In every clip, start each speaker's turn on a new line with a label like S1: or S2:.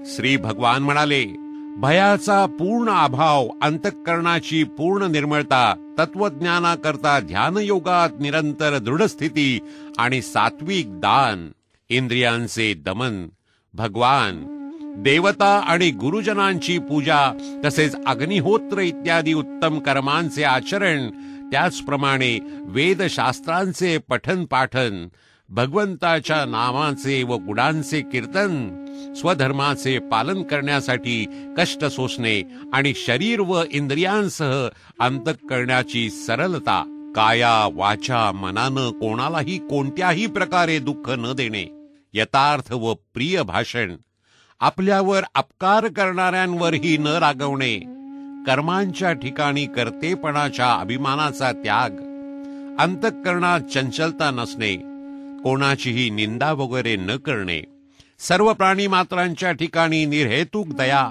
S1: श्री भगवान म्हणाले, भयाचा पूर्ण अभाव, अंतःकरणाची पूर्ण निर्मळता, तत्वज्ञानाकरता ध्यानयोगात निरंतर दृढस्थिती आणि सात्विक दान, इंद्रियांचे दमन, भगवान, देवता आणि गुरुजनांची पूजा, तसेच अग्निहोत्र इत्यादी उत्तम कर्मांचे आचरण, त्याचप्रमाणे वेदशास्त्रांचे पठन पाठन, भगवंताच्या नामाचे व गुणांचे कीर्तन, स्वधर्माचे पालन करण्यासाठी कष्ट सोसणे आणि शरीर व इंद्रियांसह अंतःकरणाची सरलता, काया वाचा मनानं कोणालाही कोणत्याही प्रकारे दुःख न देणे, यथार्थ व प्रिय भाषण, आपल्यावर अपकार करणाऱ्यांवरही न रागवणे, कर्मांच्या ठिकाणी कर्तेपणाच्या अभिमानाचा त्याग, अंतःकरणात चंचलता नसणे, कोणाचीही निंदा वगैरे न करणे, सर्व प्राणी मात्रांच्या ठिकाणी निर्हेतुक दया,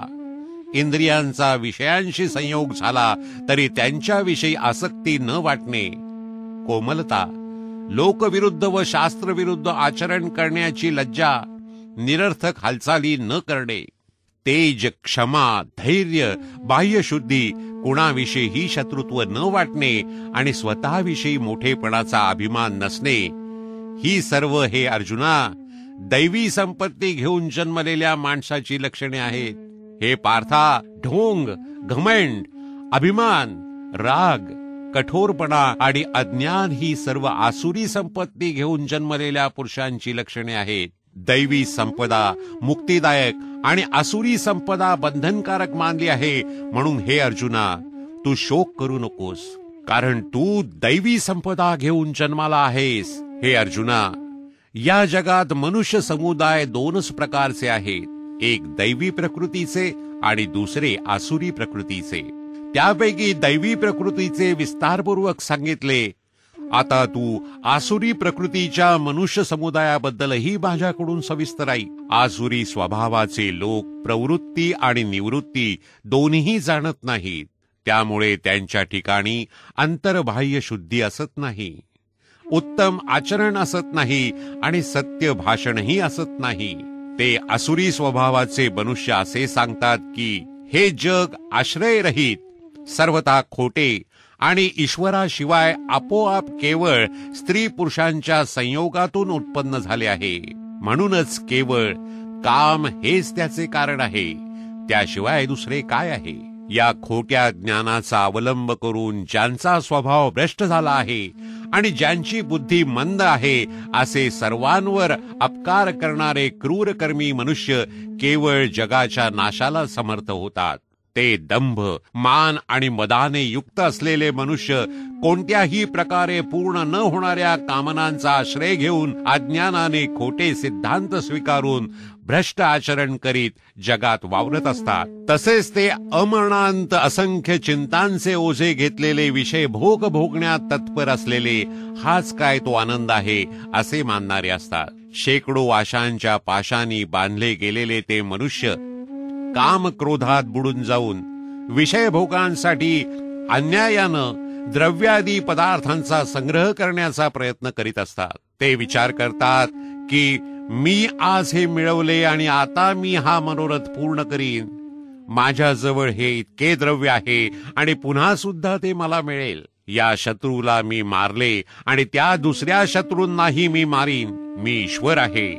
S1: इंद्रियांचा विषयांशी संयोग झाला तरी त्यांच्याविषयी आसक्ती न वाटणे, कोमलता, लोकविरुद्ध व शास्त्रविरुद्ध आचरण करण्याची लज्जा, निरर्थक हालचाली न करणे, तेज, क्षमा, धैर्य, बाह्यशुद्धी, कुणाविषयी शत्रुत्व न वाटणे आणि स्वतःविषयी मोठेपणाचा अभिमान नसणे, ही सर्व हे अर्जुना दैवी संपत्ती घेऊन जन्मलेल्या माणसाची लक्षणे आहेत. हे पार्था, ढोंग, घमंड, अभिमान, राग, कठोरपणा आणि अज्ञान ही सर्व आसुरी संपत्ती घेऊन जन्मलेल्या पुरुषांची लक्षणे आहेत. दैवी संपदा मुक्तिदायक आणि आसुरी संपदा बंधनकारक मानली आहे. म्हणून हे अर्जुना, तू शोक करू नकोस, कारण तू दैवी संपदा घेऊन जन्माला आहेस. हे अर्जुना, या जगात मनुष्य समुदाय दोनच प्रकारचे आहेत, एक दैवी प्रकृतीचे आणि दुसरे आसुरी प्रकृतीचे. त्यापैकी दैवी प्रकृतीचे विस्तारपूर्वक सांगितले. आता तू आसुरी प्रकृतीच्या मनुष्य समुदायाबद्दलही माझ्याकडून सविस्तर ऐक. आसुरी स्वभावाचे लोक प्रवृत्ती आणि निवृत्ती दोन्ही जाणत नाहीत. त्यामुळे त्यांच्या ठिकाणी अंतर्बाह्य शुद्धी असत नाही, उत्तम आचरण असत नाही आणि सत्य भाषणही असत नाही. ते आसुरी स्वभावाचे मनुष्य असे सांगतात की हे जग आश्रयरहित, सर्वथा खोटे आणि ईश्वराशिवाय आपोआप केवळ स्त्री पुरुषांच्या संयोगातून उत्पन्न झाले आहे. म्हणूनच केवळ काम हेच त्याचे कारण आहे, त्याशिवाय दुसरे काय आहे. या खोट्या ज्ञानाचा अवलंब करून ज्यांचा स्वभाव भ्रष्ट झाला आहे आणि ज्यांची बुद्धी मंद आहे, असे सर्वांवर अपकार करणारे क्रूरकर्मी मनुष्य केवळ जगाच्या नाशाला समर्थ होतात. ते दंभ, मान आणि मदाने युक्त असलेले मनुष्य कोणत्याही प्रकारे पूर्ण न होणाऱ्या कामनांचा आश्रय घेऊन अज्ञानाने खोटे सिद्धांत स्वीकारून भ्रष्ट आचरण करीत जगात वावरत असतात. तसेच ते अमरणांत असंख्य चिंतांचे ओझे घेतलेले विषय भोगण्यात तत्पर असलेले हाच काय तो आनंद आहे असे मानणारे असतात. शेकडो आशांच्या पाशांनी बांधले गेलेले ते मनुष्य काम क्रोधात बुडून जाऊन विषय भोगांसाठी अन्यायानं द्रव्यादी पदार्थांचा संग्रह करण्याचा प्रयत्न करीत असतात. ते विचार करतात की मी आज हे मिळवले आणि आता मी हा मनोरथ पूर्ण करीन. माझ्याजवळ हे इतके द्रव्य आहे आणि पुन्हा सुद्धा ते मला मिळेल. या शत्रूला मी मारले आणि त्या दुसऱ्या शत्रूंनाही मी मारीन. मी ईश्वर आहे,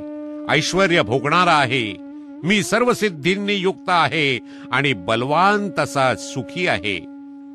S1: ऐश्वर्य भोगणारा आहे. मी सर्व सिद्धींनी युक्त आहे आणि बलवान तसा सुखी आहे.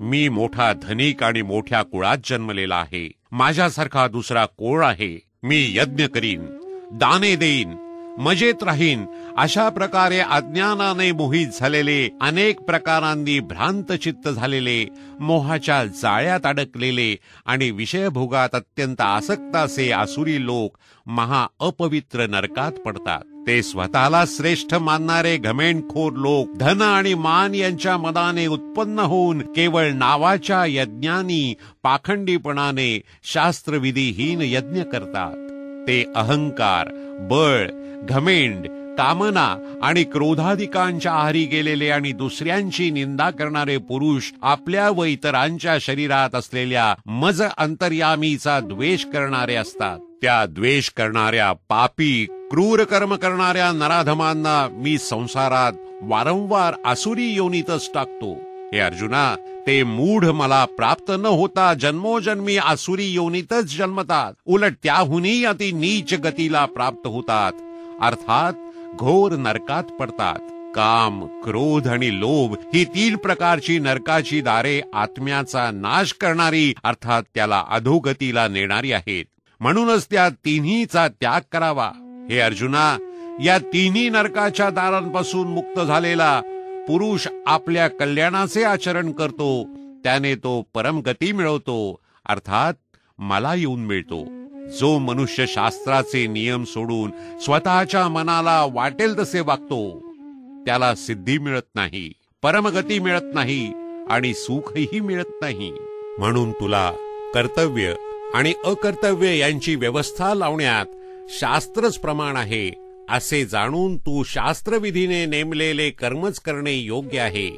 S1: मी मोठा धनिक आणि मोठ्या कुळात जन्मलेला आहे. माझ्यासारखा दुसरा कोण आहे. मी यज्ञ करीन, दाने देईन, मजेत राहीन. अशा प्रकारे अज्ञानाने मोहित झालेले, अनेक प्रकारांनी भ्रांत चित्त झालेले, मोहाच्या जाळ्यात अडकलेले आणि विषयभोगात अत्यंत आसक्त असे आसुरी लोक महा अपवित्र नरकात पडतात. ते स्वतःला श्रेष्ठ मानणारे घमेंडखोर लोक धन आणि मान यांच्या मदाने उत्पन्न होऊन केवळ नावाच्या यज्ञानी पाखंडीपणाने शास्त्रविधीहीन यज्ञ करतात. ते अहंकार, बळ, घमेंड, कामना आणि क्रोधाधिकांच्या आहारी गेलेले आणि दुसऱ्यांची निंदा करणारे पुरुष आपल्या व इतरांच्या शरीरात असलेल्या मज अंतर्यामीचा द्वेष करणारे असतात. त्या द्वेष करणाऱ्या पापी, क्रूर कर्म करणाऱ्या नराधमांना मी संसारात वारंवार आसुरी योनीतच टाकतो. हे अर्जुना, ते मूढ मला प्राप्त न होता जन्मोजन्मी आसुरी योनीतच जन्मतात, उलट त्याहूनही अति नीच गतीला प्राप्त होतात, अर्थात घोर नरकात पडतात. काम, क्रोध आणि लोभ ही 3 प्रकारची नरकाची दारे आत्म्याचा नाश करणारी अर्थात त्याला अधोगतीला नेणारी आहेत. म्हणूनच त्या तिन्हीचा त्याग करावा. हे अर्जुना, या तिन्ही नरकाच्या दारांपासून मुक्त झालेला पुरुष आपल्या कल्याणाचे आचरण करतो, त्याने तो परमगती मिळवतो, अर्थात मला येऊन मिळतो. जो मनुष्य शास्त्राचे नियम सोडून स्वतःच्या मनाला वाटेल तसे वागतो, त्याला सिद्धी मिळत नाही, परमगती मिळत नाही आणि सुखही मिळत नाही. म्हणून तुला कर्तव्य आणि अकर्तव्य यांची व्यवस्था लावण्यात शास्त्रच प्रमाण आहे, असे जाणून तू शास्त्रविधीने नेमलेले कर्मच करणे योग्य आहे.